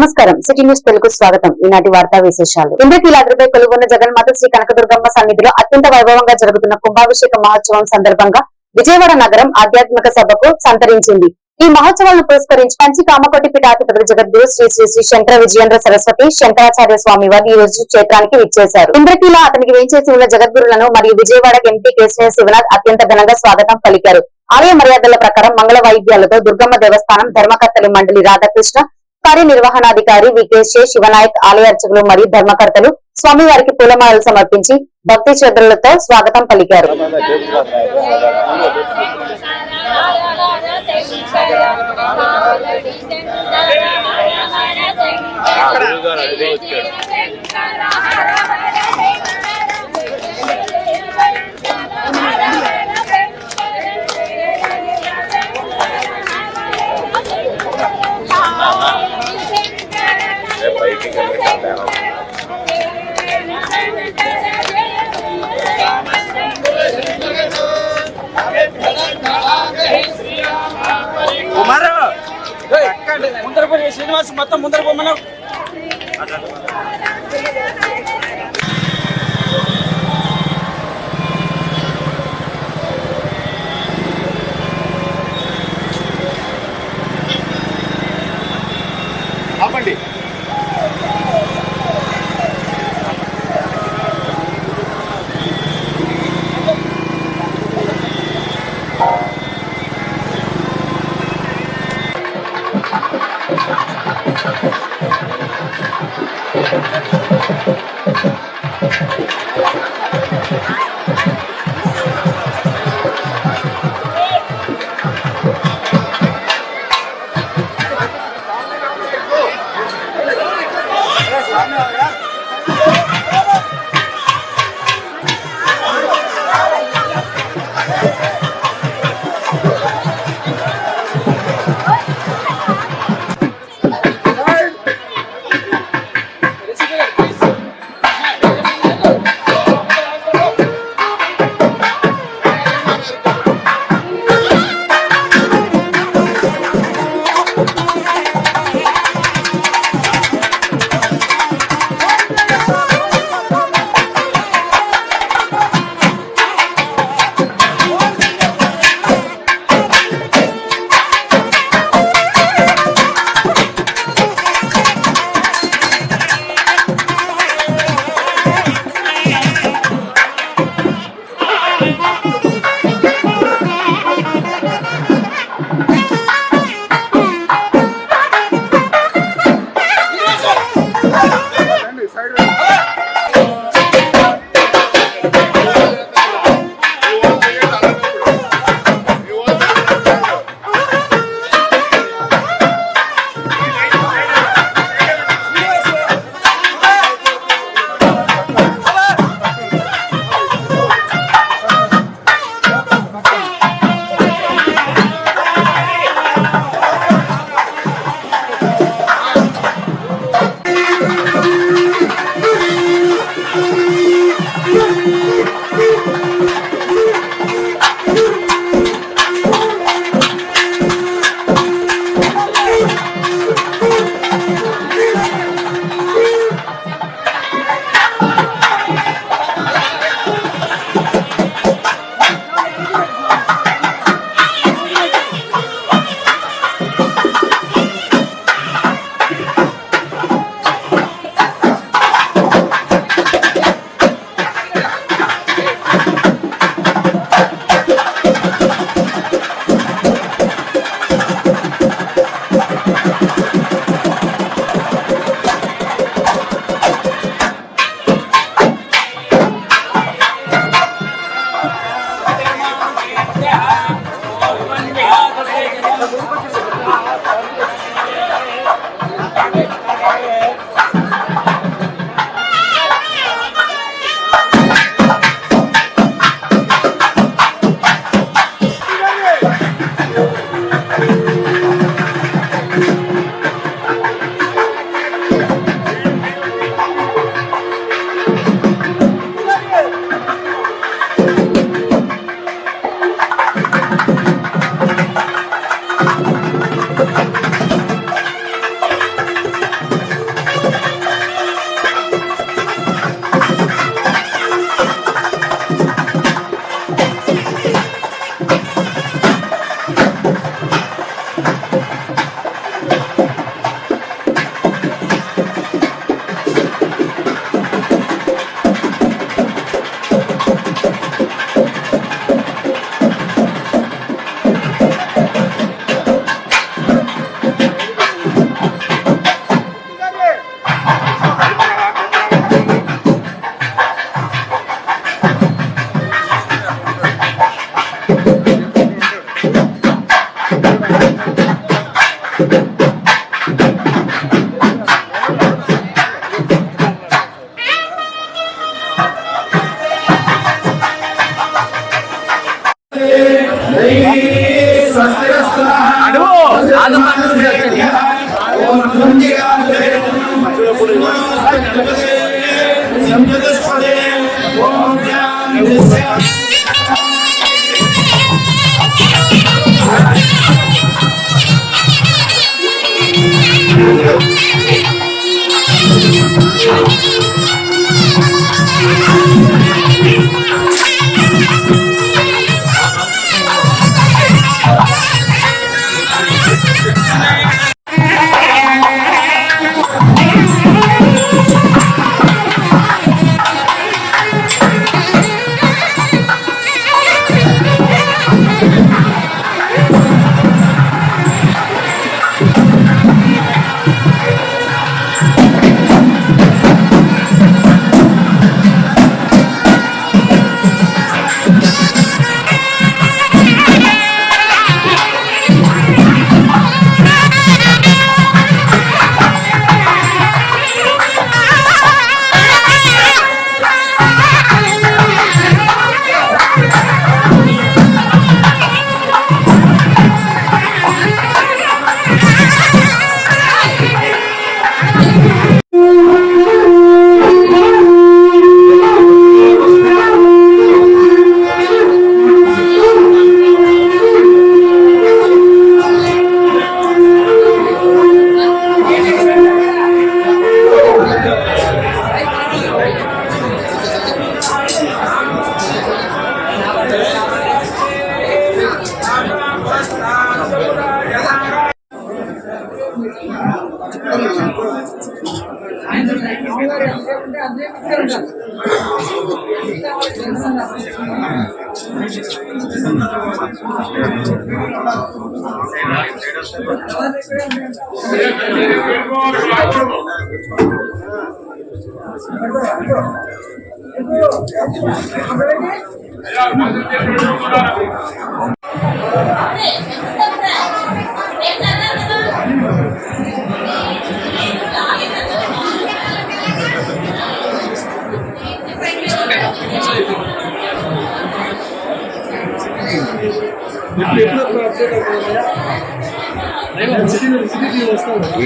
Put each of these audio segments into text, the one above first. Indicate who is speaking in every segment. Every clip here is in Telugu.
Speaker 1: నమస్కారం. సిటీ న్యూస్ తెలుగు స్వాగతం. ఈనాటి వార్తా విశేషాలు. ఇంద్రకీలాద్రిపై కొలువున్న జగన్మాత శ్రీ కనకదుర్గమ్మ సన్నిధిలో అత్యంత వైభవంగా జరుగుతున్న కుంభాభిషేక మహోత్సవం సందర్భంగా విజయవాడ నగరం ఆధ్యాత్మిక సభకు సంతరించింది. ఈ మహోత్సవాలను పురస్కరించి కంచి కామకోటి పీఠాధిపతి జగద్గురు శ్రీ శ్రీ శ్రీ శంకర విజయేంద్ర సరస్వతి శంకరాచార్య స్వామి వారు ఈ రోజు క్షేత్రానికి విచ్చేశారు. ఇంద్రకీల అతనికి వేంచేసి ఉన్న జగద్గురులను మరియు విజయవాడ ఎంపీ కేశవ శివనాథ్ అత్యంత ఘనంగా స్వాగతం పలికారు. ఆలయ మర్యాదల ప్రకారం మంగళ వాయిద్యాలతో దుర్గమ్మ దేవస్థానం ధర్మకర్తలు మండలి రాధాకృష్ణ, కార్యనిర్వహణాధికారి వికేశే శివనాయక్, ఆలయ అర్చకులు మరియు ధర్మకర్తలు స్వామివారికి పూలమాలలు సమర్పించి భక్తి శ్రద్ధలతో స్వాగతం పలికారు.
Speaker 2: శ్రీనివాస్ మొత్తం ముందర పోమను. ఆపండి.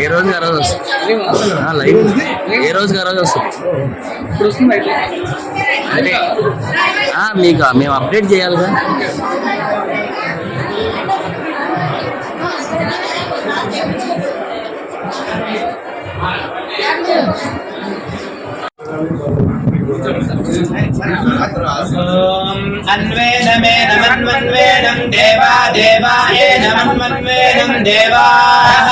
Speaker 3: ఏ రోజు ఆ రోజు వస్తుంది లైవ్ ఏ రోజు ఆ రోజు వస్తుంది అంటే మీకు మేము అప్డేట్ చేయాలిగా.
Speaker 4: अन्वेनमेनमन्वन्वेनं देवा देवायेन मन्वन्वेनं देवाः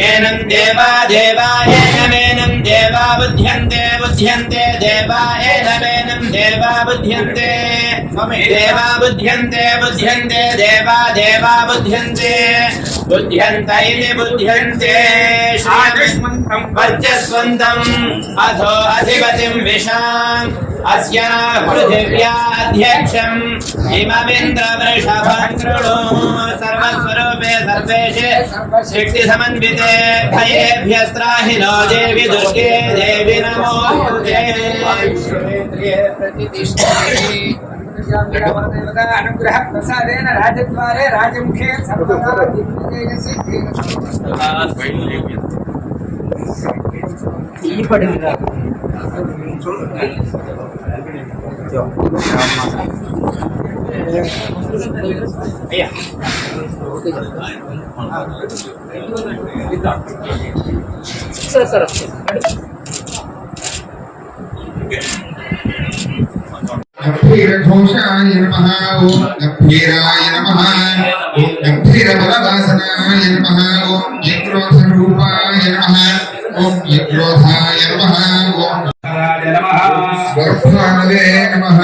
Speaker 4: एनं देवा देवायेनमेनं देवा बुध्यन्ते बुध्यन्ते देवायेनमेनं देवा बुध्यन्ते देवा बुध्यन्ते बुध्यन्ते देवा देवा बुध्यन्ते बुध्यन्तैः बुध्यन्ते श्रीकृष्णं वर्चस्वन्तम् अधो अधिपतिं विशाम् अस्या पृथिव्याध्यक्षम् इममिन्द्रवृषभं कृणु सर्वस्वरूपे सर्वेशे शक्तिसमन्विते भयेभ्यस्त्राहि नो देवि दुर्गे देवि नमोऽस्तुते
Speaker 2: अनुग्रह प्रसादेन राजद्वारे राजमुखे सर्वदा
Speaker 5: गंभीरघोषाय नमः ओम गंभीराय नमः ओम गंभीरबलवासनाय नमः ओम जिक्रोधरूपाय नमः ओम जिक्रोधाय नमः ओम स्वर्धानवे नमः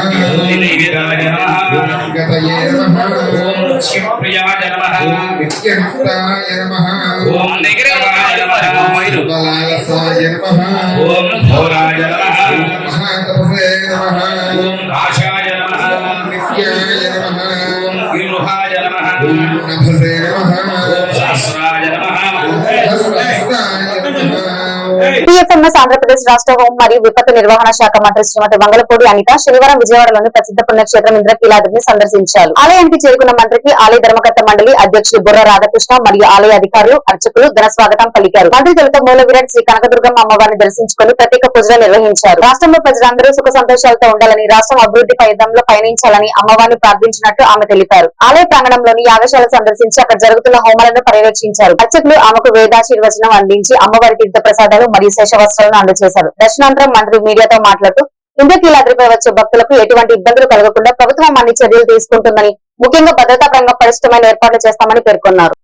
Speaker 5: ओम गतये नमः ओम शिवप्रियाय नमः ओम नित्यमुक्ताय नमः ओम निग्रहाय नमः ओम बलालसाय नमः ओम घोराय नमः ओम महातपसे नमः ओम आशाय नमः ओम नित्याय नमः ओम विरुहाय नमः ओम नभसे नमः ओम सहस्राय नमः ओम सहस्राय नमः
Speaker 1: టీఎఫ్ఎంఎస్ ఆంధ్రప్రదేశ్ రాష్ట్ర హోం మరియు విపత్తు నిర్వహణ శాఖ మంత్రి శ్రీమతి వంగలపూడి అనిత శనివారం విజయవాడలోని ప్రసిద్ధ పుణ్యక్షేత్రం ఇంద్రకీలాద్రిని సందర్శించారు. ఆలయానికి చేరుకున్న మంత్రికి ఆలయ ధర్మకర్త మండలి అధ్యక్షులు బుర్ర రాధాకృష్ణ మరియు ఆలయ అధికారులు అర్చకులు ఘన స్వాగతం పలికారు. మంత్రి తొలుత మూల విరాట్ శ్రీ కనకదుర్గమ్మ అమ్మవారిని దర్శించుకుని ప్రత్యేక పూజలు నిర్వహించారు. రాష్ట్రంలో ప్రజలందరూ సుఖ సంతోషాలతో ఉండాలని, రాష్ట్రం అభివృద్ధి పైదంలో పయనించాలని అమ్మవారిని ప్రార్థించినట్టు ఆమె తెలిపారు. ఆలయ ప్రాంగణంలోని యాగశాల సందర్శించి అక్కడ జరుగుతున్న హోమాలను పర్యవేక్షించారు. అర్చకులు ఆమెకు వేదాశీర్వచనం అందించి అమ్మవారి తీర్థ ప్రసాదాలు మరియు శేష వస్త్రాలను అందజేశారు. దర్శనాంతరం మంత్రి మీడియాతో మాట్లాడుతూ ఇంద్రకీలాద్రిపై వచ్చే భక్తులకు ఎటువంటి ఇబ్బందులు కలగకుండా ప్రభుత్వం అన్ని చర్యలు తీసుకుంటుందని, ముఖ్యంగా భద్రతా పరంగా పటిష్టమైన ఏర్పాట్లు చేస్తామని పేర్కొన్నారు.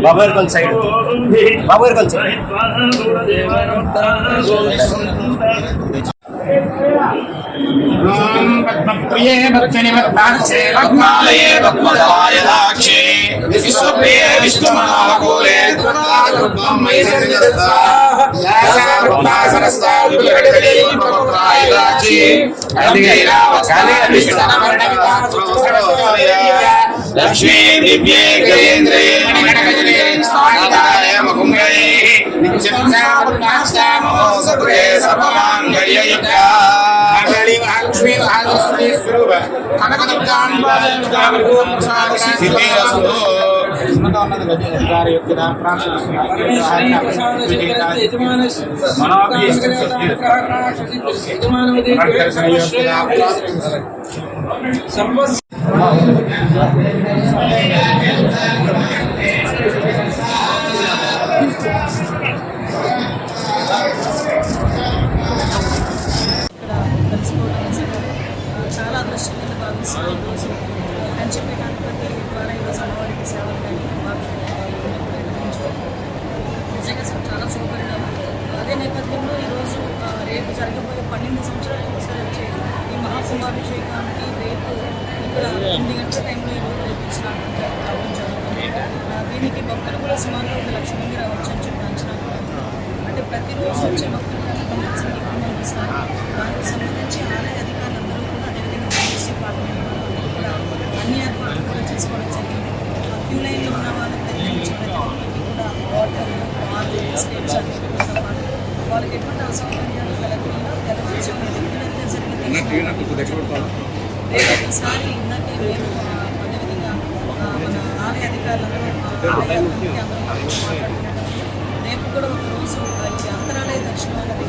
Speaker 4: బాబు గారు సైడ్ బాబు గారు సైడ్
Speaker 5: ప్రియే భక్తిని భక్తాక్షే భక్మాలయే భక్మదాయ దాక్షే విశ్వప్రియే విష్ణుమహాకూలే దుర్గామయ సన్నిధత్తా యాసా భక్తాసనస్తా విలకటలే భక్తాయ దాక్షే అందిరా వకాలే విష్ణువర్ణవితా లక్ష్మీ దివ్యే గజేంద్రే మణికటకజనే స్వాగతాయ మకుంగే నిత్యం సాపుణ్యాస్తామో సకృతే సర్వమాంగళ్యయుక్తా మంగళి మహాలక్ష్మీ మహాలక్ష్మీ స్వరూప కనకదుర్గాంబికాస్తు ఉన్నత అధికారి యొక్క
Speaker 6: చాలా అదృష్టం కింద భావిస్తున్నాను. ఈరోజు కంచిపేటానికి ద్వారా ఈరోజు అమ్మవారికి సేవలు కానీ నిజంగా చాలా శుభపరిణామం. అదే నేపథ్యంలో ఈరోజు రేపు జరగబోయే 12 సంవత్సరాలకు ఒకసారి వచ్చే ఈ మహాకుంభాభిషేకానికి రేపు ఇక్కడ 8 గంటల టైంలో ఈరోజు రేపు స్నానం రావడం జరుగుతుంది. దీనికి భక్తులు కూడా సుమారుగా 1 లక్ష మంది రావచ్చు అని చెప్పి అంచనా కూడా ఉంది. అంటే ప్రతిరోజు వచ్చే భక్తులు కంపల్సరీ ఎక్కువ వస్తారు. దానికి సంబంధించి ఆలయ అధికారులందరూ కూడా అదేవిధంగా కూడా అన్ని ఏర్పాట్లు కూడా చేసుకోవడం జరిగింది. క్యూ లైన్లో ఉన్న వాళ్ళకి దగ్గర నుంచి ప్రతి ఒక్కరికి కూడా వాటర్, పాలు, బిస్కెట్స్ అన్నిటితో పాటు వాళ్ళకి ఎటువంటి అసౌకర్యాలు కలగకుండా తెల్లవారుజామున రెగ్యులర్గా జరిగే రేపటిసారి ఇందాకే మేము అదేవిధంగా మన ఆలయ అధికారులందరూ మాట్లాడుతున్నారు. రేపు కూడా ఒకరోజు ఈ అంతరాలయ దర్శనం అనేది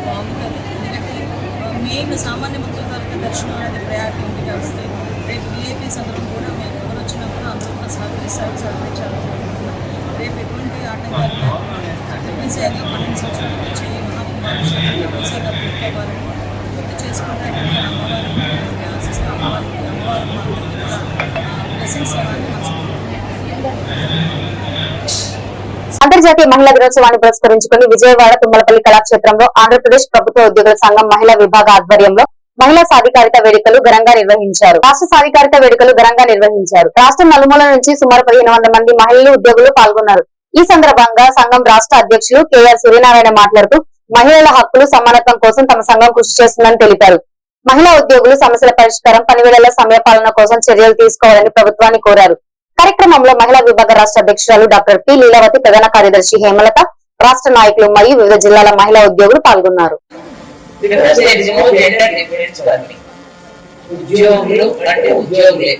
Speaker 6: బాగుంటుంది. ఎందుకంటే మెయిన్ సామాన్య భక్తుల వరకు దర్శనం అనేది ప్రయారిటీ ఇంటికి వస్తాయి. రేపు విఐపీస్ అందరూ కూడా మేము ఎవరు వచ్చినా కూడా అందరూ కూడా సహకరించాలి. రేపు ఎటువంటి ఆటంకాలు ఈజీగా 12 సంవత్సరాలు వచ్చే మహాకుంభాభిషేకాన్ని ఈజీగా పూర్తవ్వాలని పూర్తి చేసుకుంటానికి అమ్మవారికి ఆశిస్తూ అమ్మవారికి బ్లెస్సింగ్స్ ఇవ్వాలని
Speaker 1: అంతర్జాతీయ మహిళా దినోత్సవాన్ని పురస్కరించుకుని విజయవాడ తుమ్మలపల్లి కళాక్షేత్రంలో ఆంధ్రప్రదేశ్ ప్రభుత్వ ఉద్యోగుల సంఘం మహిళా విభాగ ఆధ్వర్యంలో మహిళా సాధికారిత వేడుకలు ఘనంగా నిర్వహించారు. రాష్ట్ర సాధికారిత వేడుకలు ఘనంగా నిర్వహించారు. రాష్ట్రం నలుమూల నుంచి సుమారు 1500 మంది మహిళలు ఉద్యోగులు పాల్గొన్నారు. ఈ సందర్భంగా సంఘం రాష్ట్ర అధ్యక్షులు కెఆర్ సూర్యనారాయణ మాట్లాడుతూ మహిళల హక్కులు సమానత్వం కోసం తమ సంఘం కృషి చేస్తుందని తెలిపారు. మహిళా ఉద్యోగులు సమస్యల పరిష్కారం, పనివేళల సమయపాలన కోసం చర్యలు తీసుకోవాలని ప్రభుత్వాన్ని కోరారు. కార్యక్రమంలో మహిళా విభాగ రాష్ట్ర అధ్యక్షురాలు డాక్టర్ పి లీలావతి, ప్రధాన కార్యదర్శి హేమలత, రాష్ట్ర నాయకులు మరియు వివిధ జిల్లాల మహిళా ఉద్యోగులు పాల్గొన్నారు.
Speaker 7: ఉద్యోగులు అంటే ఉద్యోగులే.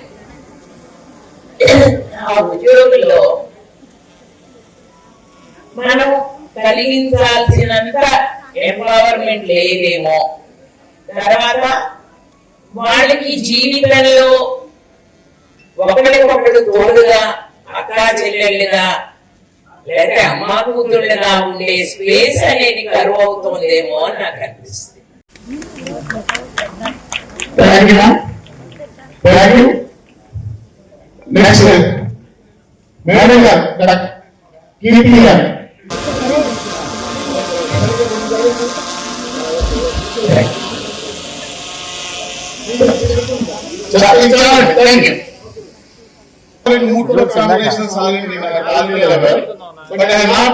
Speaker 7: ఆ ఉద్యోగుల్లో మనం కలిగించాల్సినంత ఎంపవర్మెంట్ లేదేమో. తర్వాత వాళ్ళకి జీవితంలో ఒకరికొకరు తోడుగా, అక్కా చెల్లెళ్ళుగా లేదా అమ్మా కూతుళ్ళుగా ఉండే స్పేస్ అనేది కరువు అవుతుందేమో అని నాకు అనిపిస్తుంది.
Speaker 5: Multiple combinations are in the level. So but I have not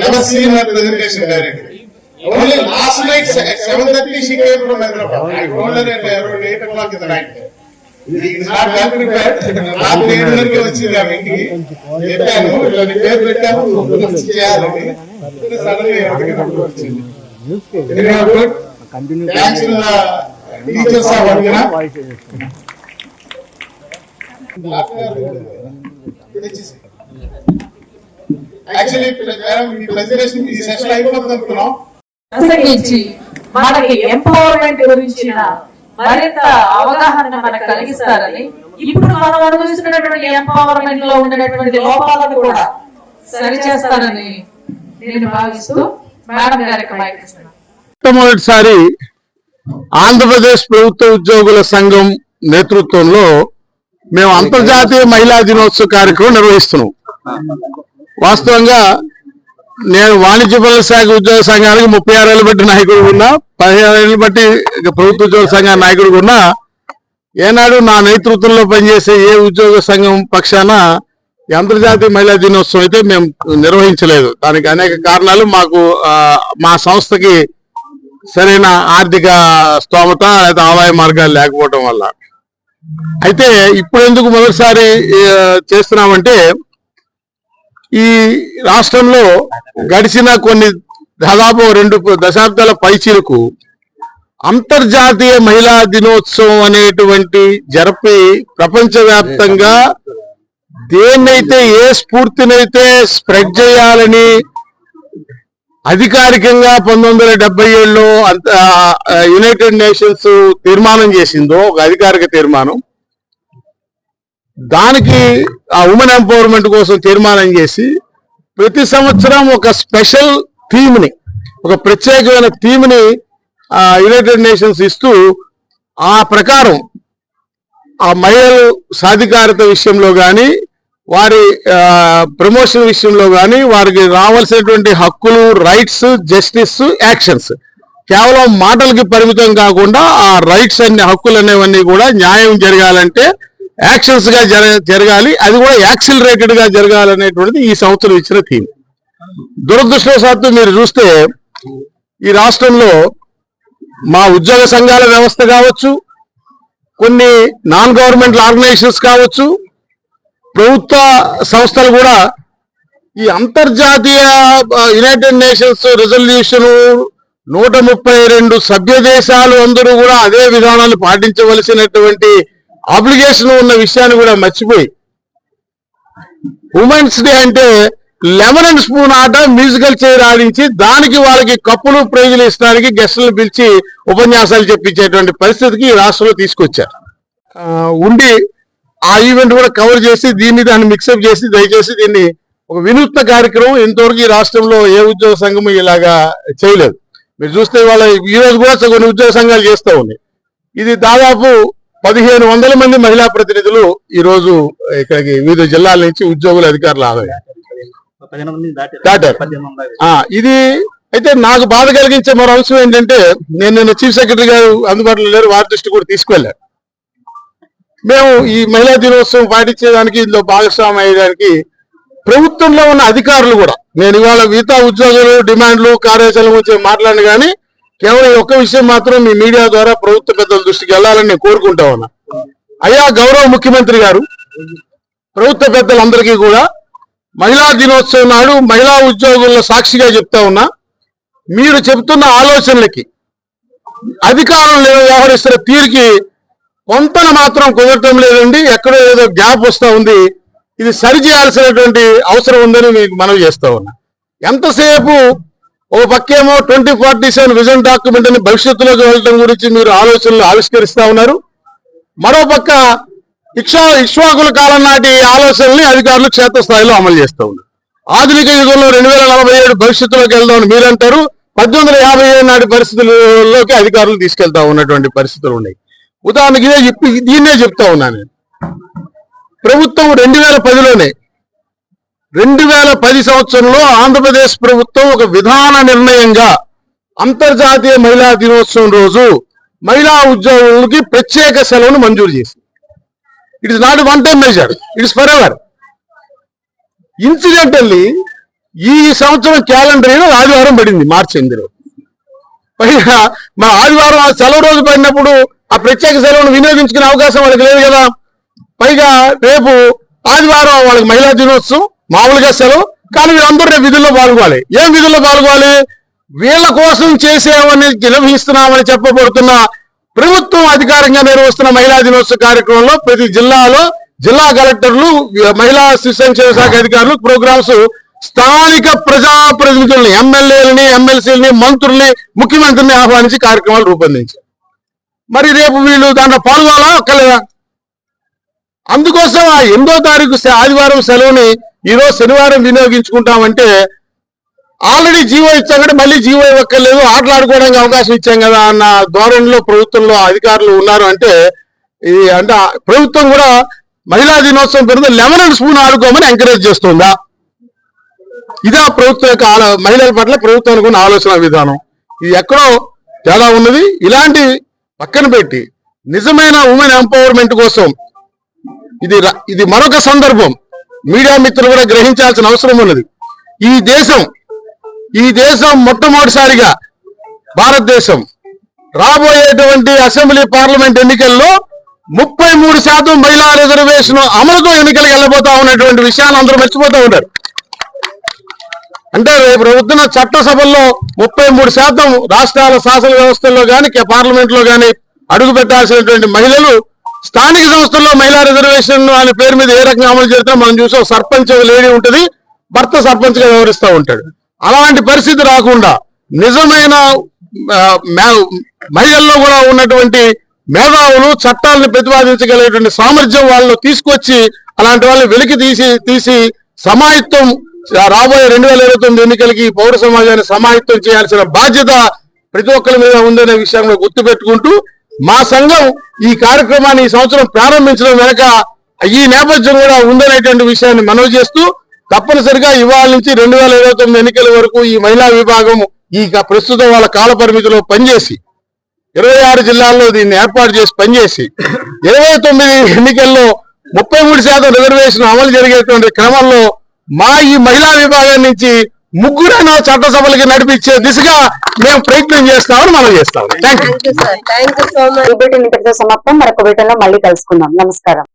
Speaker 5: never seen her presentation directly. Only last night 7:30 she came from Hyderabad. I told her at around 8 o'clock in the night. It is not well prepared. రాత్రి 7:30కి వచ్చింది ఆమె ఇంటికి. చెప్పాను ఇలా నీ పేరు పెట్టాను వచ్చి చేయాలని. సడన్ గా అడిగినప్పుడు వచ్చింది. Thanks to the teachers of Vargana. Actually, ఈ presentation ఈ సెషన్ అయిపోతుంది అనుకున్నాం.
Speaker 8: ప్రసంగించి మనకి ఎంపవర్మెంట్ గురించిన మరింత అవగాహన మనకు కలిగిస్తారని, ఇప్పుడు మనం అనుభవిస్తున్నటువంటి ఎంపవర్మెంట్ లో ఉండేటువంటి లోపాలను కూడా సరిచేస్తారని నేను భావిస్తూ మేడం గారికి మైక్ ఇస్తున్నాను.
Speaker 9: మొట్టమొదటిసారి ఆంధ్రప్రదేశ్ ప్రభుత్వ ఉద్యోగుల సంఘం నేతృత్వంలో మేము అంతర్జాతీయ మహిళా దినోత్సవ కార్యక్రమం నిర్వహిస్తున్నాం. వాస్తవంగా నేను వాణిజ్య పనుల శాఖ ఉద్యోగ సంఘానికి 36 ఏళ్ళు బట్టి నాయకుడు ఉన్నా, 15 ఏళ్ళు బట్టి ప్రభుత్వ ఉద్యోగ సంఘ నాయకుడు ఉన్నా, ఏనాడు నా నేతృత్వంలో పనిచేసే ఏ ఉద్యోగ సంఘం పక్షాన ఈ అంతర్జాతీయ మహిళా దినోత్సవం అయితే మేము నిర్వహించలేదు. దానికి అనేక కారణాలు, మాకు మా సంస్థకి సరైన ఆర్థిక స్తోమత లేదా ఆదాయ మార్గాలు లేకపోవడం వల్ల. అయితే ఇప్పుడు ఎందుకు మొదటిసారి చేస్తున్నామంటే, ఈ రాష్ట్రంలో గడిచిన దాదాపు 2 దశాబ్దాల పైచీలకు అంతర్జాతీయ మహిళా దినోత్సవం అనేటువంటి జరిపి ప్రపంచవ్యాప్తంగా దేన్నైతే ఏ స్ఫూర్తినైతే స్ప్రెడ్ చేయాలని అధికారికంగా 1977లో యునైటెడ్ నేషన్స్ తీర్మానం చేసిందో, ఒక అధికారిక తీర్మానం, దానికి ఆ ఉమెన్ ఎంపవర్మెంట్ కోసం తీర్మానం చేసి ప్రతి సంవత్సరం ఒక స్పెషల్ థీమ్ని, ఒక ప్రత్యేకమైన థీమ్ని యునైటెడ్ నేషన్స్ ఇస్తూ, ఆ ప్రకారం ఆ మహిళలు సాధికారత విషయంలో కానీ, వారి ప్రమోషన్ విషయంలో కానీ, వారికి రావాల్సినటువంటి హక్కులు, రైట్స్, జస్టిస్, యాక్షన్స్ కేవలం మాటలకి పరిమితం కాకుండా ఆ రైట్స్ అన్ని, హక్కులు అనేవన్నీ కూడా న్యాయం జరగాలంటే యాక్షన్స్ గా జరగాలి, అది కూడా యాక్సిలరేటెడ్ గా జరగాలనేటువంటిది ఈ సంవత్సరం ఇచ్చిన థీమ్. దురదృష్టవశాత్తు మీరు చూస్తే ఈ రాష్ట్రంలో మా ఉద్యోగ సంఘాల వ్యవస్థ కావచ్చు, కొన్ని నాన్ గవర్నమెంట్ ఆర్గనైజేషన్స్ కావచ్చు, ప్రభుత్వ సంస్థలు కూడా ఈ అంతర్జాతీయ యునైటెడ్ నేషన్స్ రిజల్యూషన్ 132 సభ్య దేశాలు అందరూ కూడా అదే విధానాన్ని పాటించవలసినటువంటి ఆబ్లిగేషన్ ఉన్న విషయాన్ని కూడా మర్చిపోయి, ఉమెన్స్ డే అంటే లెమన్ అండ్ స్పూన్ ఆట, మ్యూజికల్ చైర్ ఆడించి దానికి వాళ్ళకి కప్పులు ప్రైజులు ఇస్తానికి గెస్టులను పిలిచి ఉపన్యాసాలు చెప్పించేటువంటి పరిస్థితికి ఈ రాష్ట్రంలో తీసుకొచ్చారు. ఉండి ఆ ఈవెంట్ కూడా కవర్ చేసి దాన్ని మిక్సప్ చేసి, దయచేసి దీన్ని ఒక వినూత్న కార్యక్రమం ఇంతవరకు ఈ రాష్ట్రంలో ఏ ఉద్యోగ సంఘం ఇలాగా చేయలేదు. మీరు చూస్తే వాళ్ళ ఈ రోజు కూడా కొన్ని ఉద్యోగ సంఘాలు చేస్తూ ఉన్నాయి. ఇది దాదాపు 1500 మంది మహిళా ప్రతినిధులు ఈ రోజు ఇక్కడికి వివిధ జిల్లాల నుంచి ఉద్యోగులు, అధికారులు దాటారు. ఇది అయితే నాకు బాధ కలిగించే మరో అంశం ఏంటంటే, నేను చీఫ్ సెక్రటరీ గారు అందుబాటులో లేరు, వారి దృష్టి కూడా తీసుకువెళ్ళారు. మేము ఈ మహిళా దినోత్సవం పాటించేదానికి, ఇందులో భాగస్వామి అయ్యేదానికి ప్రభుత్వంలో ఉన్న అధికారులు కూడా, నేను ఇవాళ మిగతా ఉద్యోగులు డిమాండ్లు కార్యాచరణ గురించి మాట్లాడిన కానీ కేవలం ఒక్క విషయం మాత్రం మీ మీడియా ద్వారా ప్రభుత్వ పెద్దల దృష్టికి వెళ్ళాలని నేను కోరుకుంటా ఉన్నా. అయ్యా గౌరవ ముఖ్యమంత్రి గారు, ప్రభుత్వ పెద్దలందరికీ కూడా మహిళా దినోత్సవం నాడు మహిళా ఉద్యోగుల సాక్షిగా చెప్తా ఉన్నా, మీరు చెప్తున్న ఆలోచనలకి అధికారులు వ్యవహరిస్తున్న తీరుకి కొంతన మాత్రం కుదరటం లేదండి, ఎక్కడో ఏదో గ్యాప్ వస్తూ ఉంది. ఇది సరి చేయాల్సినటువంటి అవసరం ఉందని మీకు మనవి చేస్తా ఉన్నా. ఎంతసేపు ఓ పక్కేమో 2047 విజన్ డాక్యుమెంట్ అని భవిష్యత్తులోకి వెళ్ళడం గురించి మీరు ఆలోచనలు ఆవిష్కరిస్తా ఉన్నారు, మరో పక్క ఇక్ష్వాకుల కాలం నాటి ఆలోచనల్ని అధికారులు క్షేత్రస్థాయిలో అమలు చేస్తూ ఉన్నారు. ఆధునిక యుగంలో 2047 భవిష్యత్తులోకి వెళ్దామని మీరంటారు, 1857 నాటి పరిస్థితుల్లోకి అధికారులు తీసుకెళ్తా ఉన్నటువంటి పరిస్థితులు ఉన్నాయి. ఉదాహరణకి దీన్నే చెప్తా ఉన్నాను. ప్రభుత్వం 2010లోనే 2010 సంవత్సరంలో ఆంధ్రప్రదేశ్ ప్రభుత్వం ఒక విధాన నిర్ణయంగా అంతర్జాతీయ మహిళా దినోత్సవం రోజు మహిళా ఉద్యోగులకి ప్రత్యేక సెలవును మంజూరు చేసింది. It is not one time measure, it is for ever. Incidentally ఈ సంవత్సరం క్యాలెండర్ ఆదివారం పడింది మార్చి 8. పైగా మన ఆదివారం ఆ సెలవు రోజు పడినప్పుడు ఆ ప్రత్యేక సెలవును వినియోగించుకునే అవకాశం వాళ్ళకి లేదు కదా. పైగా రేపు ఆదివారం వాళ్ళకి మహిళా దినోత్సవం మామూలుగా సెలవు, కానీ వీళ్ళందరూ రేపు విధుల్లో పాల్గొవాలి. ఏం విధుల్లో పాల్గొవాలి? వీళ్ళ కోసం చేసేవని నిర్వహిస్తున్నామని చెప్పబడుతున్న ప్రభుత్వం అధికారంగా నిర్వహిస్తున్న మహిళా దినోత్సవ కార్యక్రమంలో ప్రతి జిల్లాలో జిల్లా కలెక్టర్లు, మహిళా శిశు సంక్షేమ శాఖ అధికారులు ప్రోగ్రామ్స్ స్థానిక ప్రజాప్రతినిధుల్ని, ఎమ్మెల్యేలని, ఎమ్మెల్సీలని, మంత్రుల్ని, ముఖ్యమంత్రిని ఆహ్వానించి కార్యక్రమాలు రూపొందించారు. మరి రేపు వీళ్ళు దాంట్లో పాల్గొనాలా ఒక్కలేదా? అందుకోసం ఆ 8వ తారీఖు ఆదివారం సెలవుని ఈరోజు శనివారం వినియోగించుకుంటామంటే ఆల్రెడీ జీవో ఇచ్చాం కదా, మళ్ళీ జీవో ఇవ్వక్కర్లేదు, ఆటలాడుకోవడానికి అవకాశం ఇచ్చాం కదా అన్న ధోరణిలో ప్రభుత్వంలో అధికారులు ఉన్నారు. అంటే ఇది అంటే ప్రభుత్వం కూడా మహిళా దినోత్సవం పేరుతో లెమన్ అండ్ స్పూన్ ఆడుకోమని ఎంకరేజ్ చేస్తుందా? ఇదా ప్రభుత్వం యొక్క మహిళల పట్ల ప్రభుత్వానికి ఉన్న ఆలోచన విధానం? ఇది ఎక్కడో తేడా ఉన్నది. ఇలాంటి పక్కన పెట్టి నిజమైన ఉమెన్ ఎంపవర్మెంట్ కోసం ఇది మరొక సందర్భం మీడియా మిత్రులు కూడా గ్రహించాల్సిన అవసరం ఉన్నది. ఈ దేశం మొట్టమొదటిసారిగా భారతదేశం రాబోయేటువంటి అసెంబ్లీ పార్లమెంట్ ఎన్నికల్లో 33% మహిళా రిజర్వేషన్ అమలుతో ఎన్నికలకు వెళ్ళబోతా ఉన్నటువంటి విషయాన్ని అందరూ మర్చిపోతూ ఉంటారు. అంటే రేపు ప్రభుత్వం చట్టసభల్లో 33% రాష్ట్రాల శాసన వ్యవస్థల్లో కానీ పార్లమెంట్ లో కానీ అడుగు పెట్టాల్సినటువంటి మహిళలు స్థానిక సంస్థల్లో మహిళా రిజర్వేషన్ అనే పేరు మీద ఏ రకంగా అమలు చేస్తారో మనం చూసాం. సర్పంచ్ లేడీ ఉంటుంది, భర్త సర్పంచ్ గా వ్యవహరిస్తూ ఉంటాడు. అలాంటి పరిస్థితి రాకుండా నిజమైన మహిళల్లో కూడా ఉన్నటువంటి మేధావులు చట్టాలను ప్రతిపాదించగలిగేటువంటి సామర్థ్యం వాళ్ళను తీసుకొచ్చి అలాంటి వాళ్ళని వెలికి తీసి సమాయత్తం రాబోయే 2029 ఎన్నికలకి పౌర సమాజాన్ని సమాయత్తం చేయాల్సిన బాధ్యత ప్రతి ఒక్కరి మీద ఉందనే విషయంలో గుర్తుపెట్టుకుంటూ మా సంఘం ఈ కార్యక్రమాన్ని ఈ సంవత్సరం ప్రారంభించడం వెనక ఈ నేపథ్యం కూడా ఉందనేటువంటి విషయాన్ని మనవి చేస్తూ తప్పనిసరిగా ఇవాళ నుంచి 2029 ఎన్నికల వరకు ఈ మహిళా విభాగం ఈ ప్రస్తుతం వాళ్ళ కాల పరిమితిలో పనిచేసి 26 జిల్లాల్లో దీన్ని ఏర్పాటు చేసి పనిచేసి 29 ఎన్నికల్లో 33% రిజర్వేషన్ అమలు జరిగేటువంటి క్రమంలో మా ఈ మహిళా విభాగం నుంచి 3 చట్టసభలకి నడిపించే దిశగా మేము ప్రయత్నం చేస్తామని మనం చేస్తాం. Thank you.
Speaker 1: ఈ బులెటిన్ ఇంతటితో సమాప్తం. మరొక బులెటిన్ లో మళ్ళీ కలుసుకుందాం. నమస్కారం.